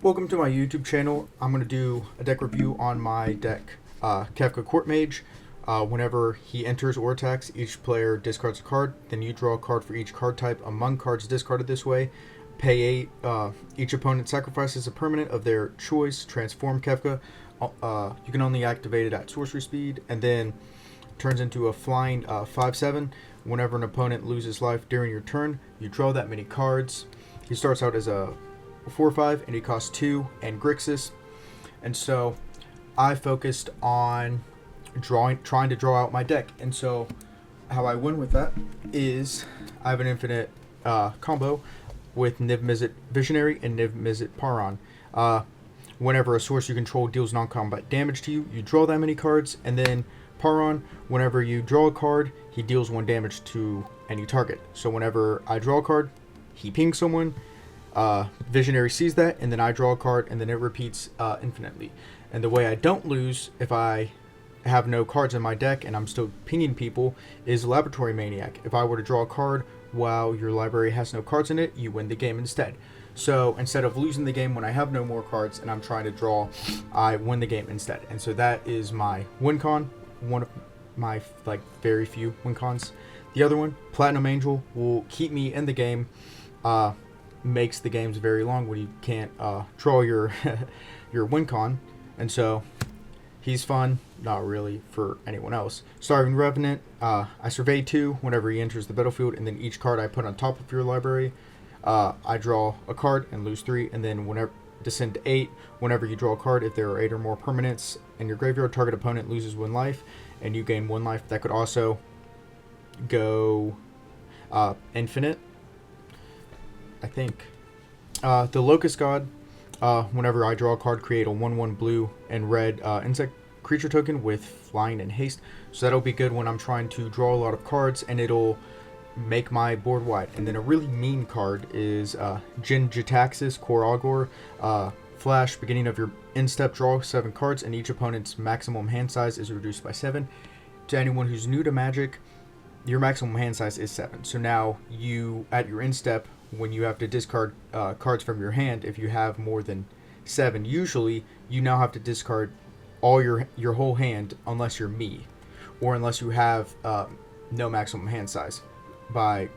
Welcome to my YouTube channel. I'm going to do a deck review on my deck, Kefka Court Mage. Whenever he enters or attacks, each player discards a card. Then you draw a card for each card type among cards discarded this way. Pay 8. Each opponent sacrifices a permanent of their choice. Transform Kefka. You can only activate it at sorcery speed. And then turns into a flying 5/7. Whenever an opponent loses life during your turn, you draw that many cards. He starts out as a 4/5 and he costs 2 and Grixis. And so I focused on trying to draw out my deck. And so how I win with that is I have an infinite combo with Niv Mizzet Visionary and Niv Mizzet Paron. Whenever a source you control deals non-combat damage to you, you draw that many cards. And then Paron, whenever you draw a card, he deals 1 damage to any target. So whenever I draw a card, he pings someone. Visionary sees that, and then I draw a card, and then it repeats infinitely. And the way I don't lose if I have no cards in my deck and I'm still pinging people is Laboratory Maniac. If I were to draw a card while your library has no cards in it, you win the game instead. So instead of losing the game when I have no more cards and I'm trying to draw, I win the game instead. And so that is my win con, one of my very few win cons. The other one, Platinum Angel, will keep me in the game. Makes the games very long when you can't draw your your win con, and so he's fun, not really for anyone else. Starving Revenant, I survey 2 whenever he enters the battlefield, and then each card I put on top of your library, I draw a card and lose 3, and then whenever descend to 8, whenever you draw a card, if there are 8 or more permanents in your graveyard, target opponent loses 1 life, and you gain 1 life. That could also go infinite, I think. The Locust God, whenever I draw a card, create a 1/1 blue and red insect creature token with flying and haste. So that'll be good when I'm trying to draw a lot of cards, and it'll make my board wide. And then a really mean card is Jin Jitaxis Core Augor. Flash, beginning of your end step, draw 7 cards, and each opponent's maximum hand size is reduced by 7. To anyone who's new to Magic, your maximum hand size is 7. So now you, at your end step, when you have to discard cards from your hand, if you have more than 7, usually you now have to discard all your whole hand unless you're me, or unless you have no maximum hand size by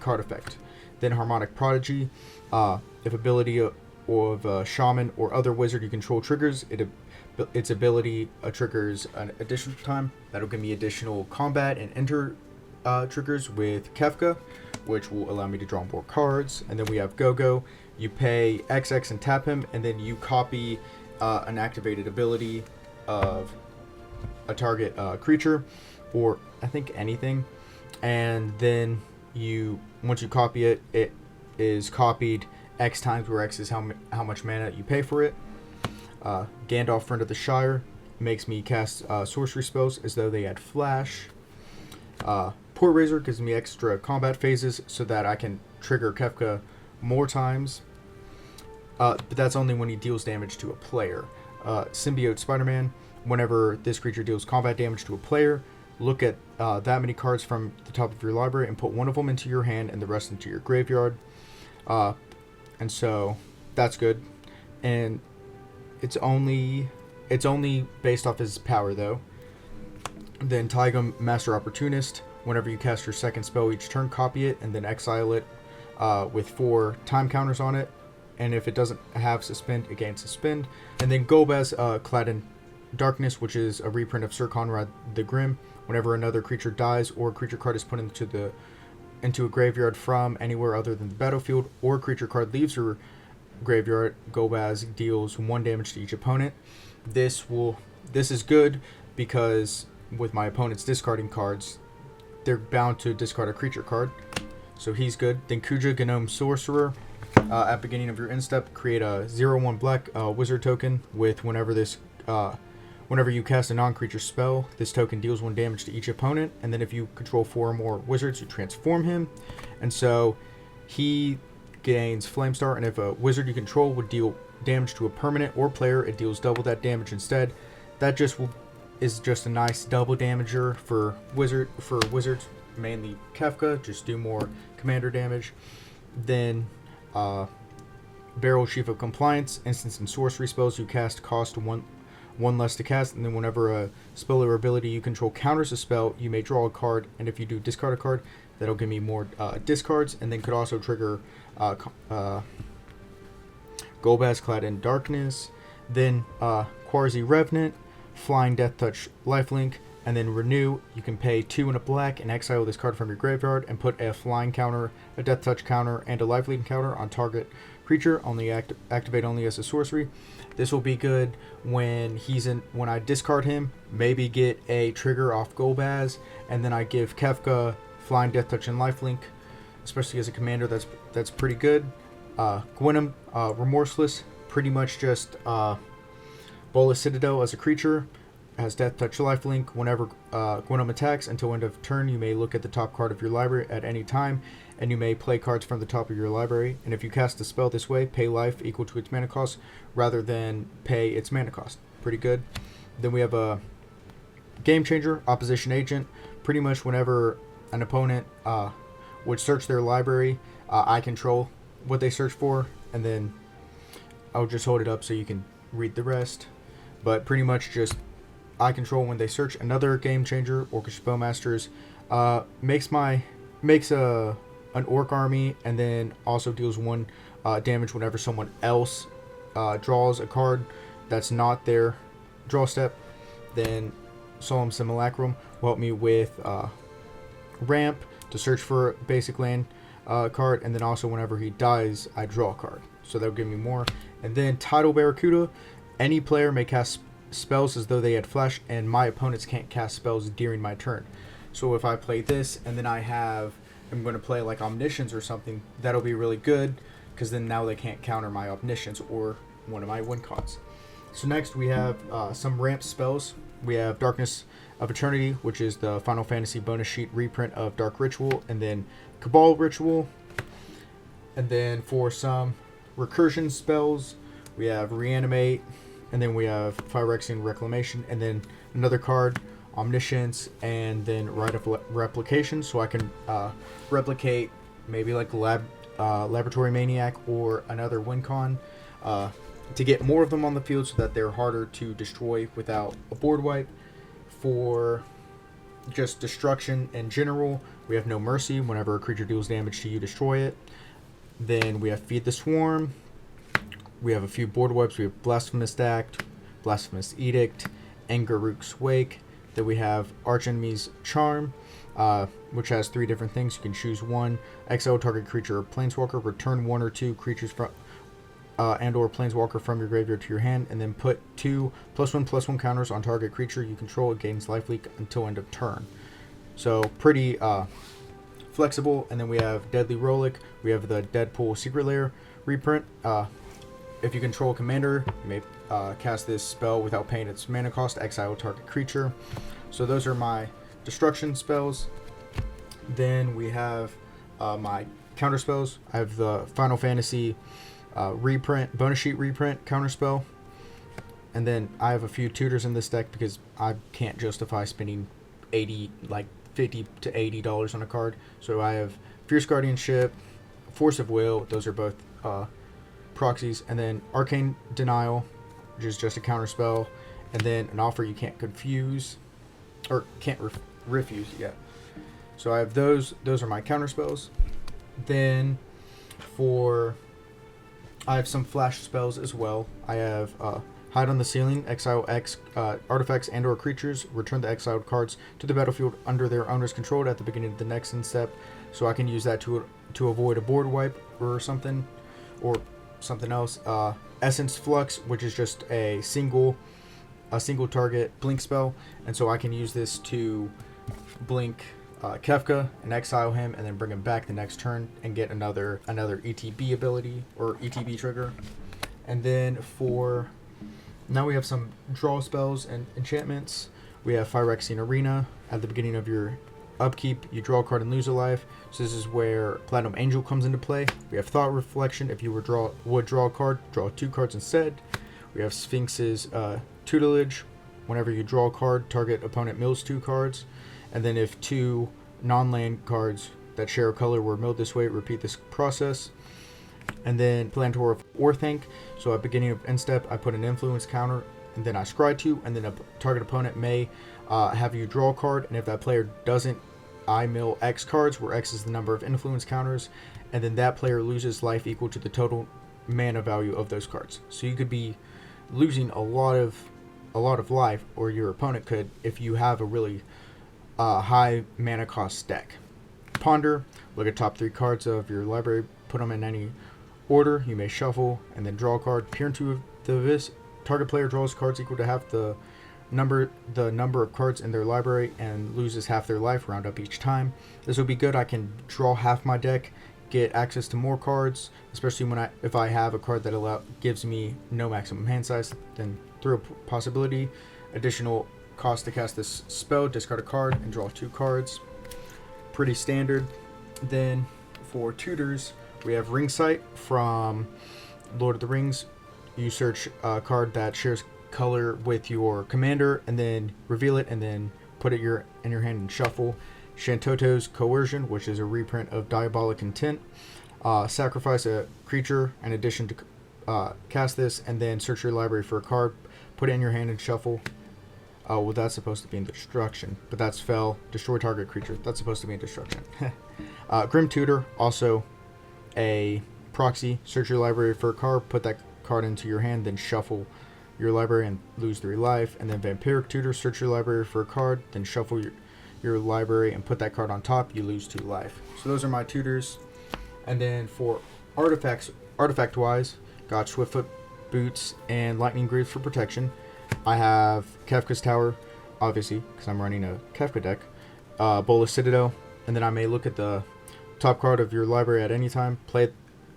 card effect. Then Harmonic Prodigy, if ability of Shaman or other wizard you control triggers, its ability triggers an additional time. That'll give me additional combat and enter triggers with Kefka, which will allow me to draw more cards. And then we have Go-Go. You pay XX and tap him, and then you copy an activated ability of a target creature, or I think anything. And then once you copy it, it is copied X times, where X is how much mana you pay for it. Gandalf, Friend of the Shire, makes me cast sorcery spells as though they had flash. Port Razor gives me extra combat phases so that I can trigger Kefka more times, but that's only when he deals damage to a player. Symbiote Spider-Man, whenever this creature deals combat damage to a player, look at that many cards from the top of your library and put 1 of them into your hand and the rest into your graveyard. And so that's good, and it's only based off his power though. Then Taigam, Master Opportunist, whenever you cast your second spell each turn, copy it and then exile it with 4 time counters on it. And if it doesn't have suspend, it gains suspend. And then Golbez, Clad in Darkness, which is a reprint of Sir Conrad the Grim. Whenever another creature dies or a creature card is put into a graveyard from anywhere other than the battlefield, or a creature card leaves your graveyard, Golbez deals 1 damage to each opponent. This is good because with my opponents discarding cards, they're bound to discard a creature card, so he's good. Then Kuja, Gnome Sorcerer, at beginning of your end step, create a 0/1 black wizard token with whenever you cast a non-creature spell, this token deals 1 damage to each opponent, and then if you control 4 or more wizards, you transform him, and so he gains Flamestar, and if a wizard you control would deal damage to a permanent or player, it deals double that damage instead. That is just a nice double damager for wizards, mainly Kefka, just do more commander damage. Then Barrel Chief of Compliance. Instance and sorcery spells you cast cost one less to cast, and then whenever a spell or ability you control counters a spell, you may draw a card, and if you do discard a card, that'll give me more discards, and then could also trigger Golbaz Clad in Darkness, then Quarzi Revenant, Flying Death Touch Lifelink, and then Renew. You can pay 2 and a black and exile this card from your graveyard and put a flying counter, a death touch counter, and a lifelink counter on target creature. Only activate only as a sorcery. This will be good when when I discard him, maybe get a trigger off Golbaz, and then I give Kefka flying death touch and lifelink, especially as a commander. That's pretty good. Gwynam Remorseless, pretty much just Bolas Citadel as a creature. Has Death Touch Lifelink. Whenever Gwynam attacks until end of turn, you may look at the top card of your library at any time, and you may play cards from the top of your library. And if you cast a spell this way, pay life equal to its mana cost rather than pay its mana cost. Pretty good. Then we have a Game Changer, Opposition Agent. Pretty much whenever an opponent would search their library, I control what they search for, and then I'll just hold it up so you can read the rest. But pretty much just I control when they search. Another Game Changer, Orcish Spellmasters, makes an orc army, and then also deals 1 damage whenever someone else draws a card that's not their draw step. Then Solemn Simulacrum will help me with ramp to search for a basic land card, and then also whenever he dies, I draw a card, so that'll give me more. And then Tidal Barracuda, any player may cast spells as though they had flash, and my opponents can't cast spells during my turn. So if I play this and then I'm going to play like Omniscience or something, that'll be really good, because then now they can't counter my Omniscience or one of my win cons. So next we have some ramp spells. We have Darkness of Eternity, which is the Final Fantasy bonus sheet reprint of Dark Ritual, and then Cabal Ritual. And then for some recursion spells, we have Reanimate, and then we have Phyrexian Reclamation, and then another card, Omniscience, and then Rite of Replication, so I can replicate maybe like Laboratory Maniac or another win con to get more of them on the field so that they're harder to destroy without a board wipe. For just destruction in general, we have No Mercy. Whenever a creature deals damage to you, destroy it. Then we have Feed the Swarm. We have a few board wipes. We have Blasphemous Act, Blasphemous Edict, Angaruk's Wake. Then we have Archenemy's Charm, which has 3 different things. You can choose one. Exile target creature or planeswalker. Return 1 or 2 creatures from and or planeswalker from your graveyard to your hand, and then put 2 +1/+1 counters on target creature you control. It gains lifelink until end of turn. So pretty flexible. And then we have Deadly Relic. We have the Deadpool Secret Lair reprint. If you control a commander, you may cast this spell without paying its mana cost. Exile target creature. So those are my destruction spells. Then we have my counter spells. I have the Final Fantasy reprint, bonus sheet reprint counter spell. And then I have a few tutors in this deck because I can't justify spending $50 to $80 on a card. So I have Fierce Guardianship, Force of Will. Those are both proxies. And then Arcane Denial, which is just a counter spell. And then an Offer You Can't Confuse, or can't refuse. Yeah. So I have those. Those are my counter spells. Then I have some flash spells as well. I have Hide on the Ceiling, exile X artifacts and or creatures, return the exiled cards to the battlefield under their owner's control at the beginning of the next end step. So I can use that to avoid a board wipe or something else. Essence Flux, which is just a single target blink spell, and so I can use this to blink Kefka and exile him, and then bring him back the next turn and get another ETB ability or ETB trigger. And then now we have some draw spells and enchantments. We have Phyrexian Arena. At the beginning of your upkeep, you draw a card and lose a life. So this is where Platinum Angel comes into play. We have Thought Reflection. If you would draw a card, draw 2 cards instead. We have Sphinx's Tutelage. Whenever you draw a card, target opponent mills 2 cards. And then if 2 non-land cards that share a color were milled this way, repeat this process. And then Plantor of Orthanc. So at beginning of end step, I put an influence counter, and then I scry 2, and then a target opponent may have you draw a card, and if that player doesn't, I mill X cards, where X is the number of influence counters, and then that player loses life equal to the total mana value of those cards. So you could be losing a lot of life, or your opponent could, if you have a really high mana cost deck. Ponder. Look at top 3 cards of your library, put them in any order. You may shuffle and then draw a card. Peer into the abyss. Target player draws cards equal to half the number of cards in their library and loses half their life. Round up each time. This will be good. I can draw half my deck, get access to more cards, especially if I have a card that gives me no maximum hand size. Then through a possibility, additional cost to cast this spell, discard a card and draw 2 cards. Pretty standard. Then for tutors, we have Ring Sight from Lord of the Rings. You search a card that shares color with your commander, and then reveal it, and then put it in your hand and shuffle. Shantoto's Coercion, which is a reprint of Diabolic Intent. Sacrifice a creature in addition to cast this, and then search your library for a card, put it in your hand and shuffle. Well, that's supposed to be in destruction, but that's fell. Destroy target creature. That's supposed to be in destruction. Grim Tutor, also a proxy. Search your library for a card, put that card into your hand, then shuffle your library and lose 3 life. And then Vampiric Tutor, search your library for a card, then shuffle your library and put that card on top. You lose 2 life. So those are my tutors. And then for artifacts, artifact-wise, got Swiftfoot Boots and Lightning Greaves for protection. I have Kefka's Tower, obviously, because I'm running a Kefka deck. Bolas Citadel, and then I may look at the top card of your library at any time.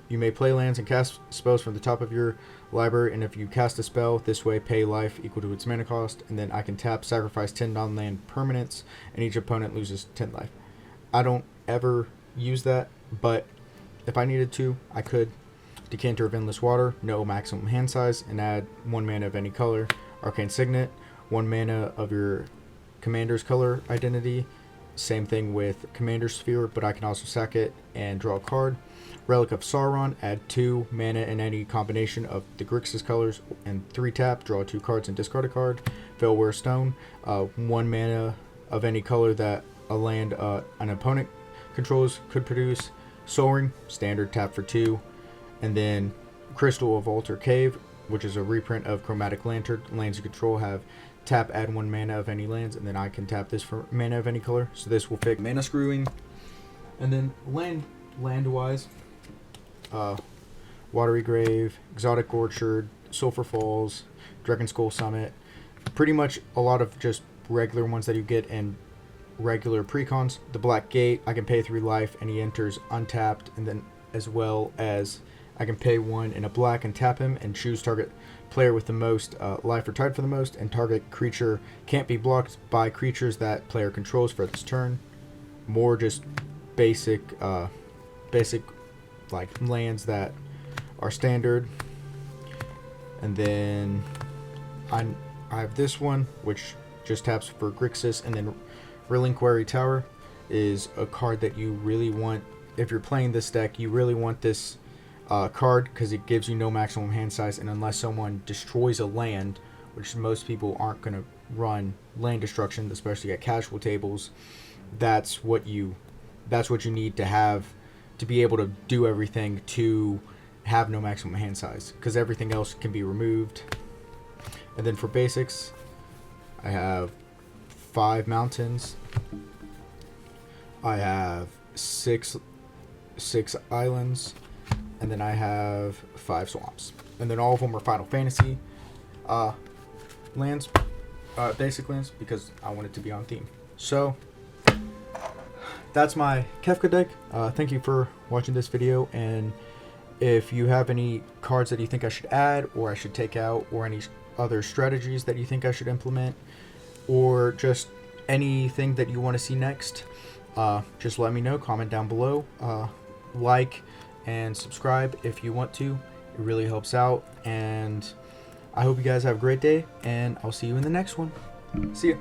You may play lands and cast spells from the top of your library, and if you cast a spell this way, pay life equal to its mana cost, and then I can tap, sacrifice 10 non-land permanents, and each opponent loses 10 life. I don't ever use that, but if I needed to, I could. Decanter of Endless Water, no maximum hand size, and add 1 mana of any color. Arcane Signet, 1 mana of your commander's color identity. Same thing with Commander Sphere, but I can also sack it and draw a card. Relic of Sauron, add 2 mana in any combination of the Grixis colors, and 3 tap, draw 2 cards and discard a card. Veilwear Stone, 1 mana of any color that a land an opponent controls could produce. Soul Ring, standard, tap for 2. And then Crystal of Altar Cave, which is a reprint of Chromatic Lantern. Lands you control have tap, add 1 mana of any lands, and then I can tap this for mana of any color. So this will fix mana screwing. And then land-wise, Watery Grave, Exotic Orchard, Sulphur Falls, Dragon Skull Summit. Pretty much a lot of just regular ones that you get in regular precons. The Black Gate, I can pay 3 life and he enters untapped, and then as well as I can pay 1 in a black and tap him and choose target player with the most life or tied for the most, and target creature can't be blocked by creatures that player controls for this turn. More just basic like lands that are standard. And then I have this one, which just taps for Grixis, and then Reliquary Tower is a card that you really want. If you're playing this deck, you really want this card because it gives you no maximum hand size, and unless someone destroys a land, which most people aren't going to run land destruction, especially at casual tables, that's what you need to have to be able to do everything to have no maximum hand size, because everything else can be removed. And then for basics, I have 5 mountains, I have six islands, and then I have 5 swamps. And then all of them are Final Fantasy lands, basic lands, because I want it to be on theme. So that's my Kefka deck. Thank you for watching this video, and if you have any cards that you think I should add or I should take out, or any other strategies that you think I should implement, or just anything that you want to see next, just let me know. Comment down below. Like and subscribe if you want to. It really helps out, and I hope you guys have a great day, and I'll see you in the next one. See ya.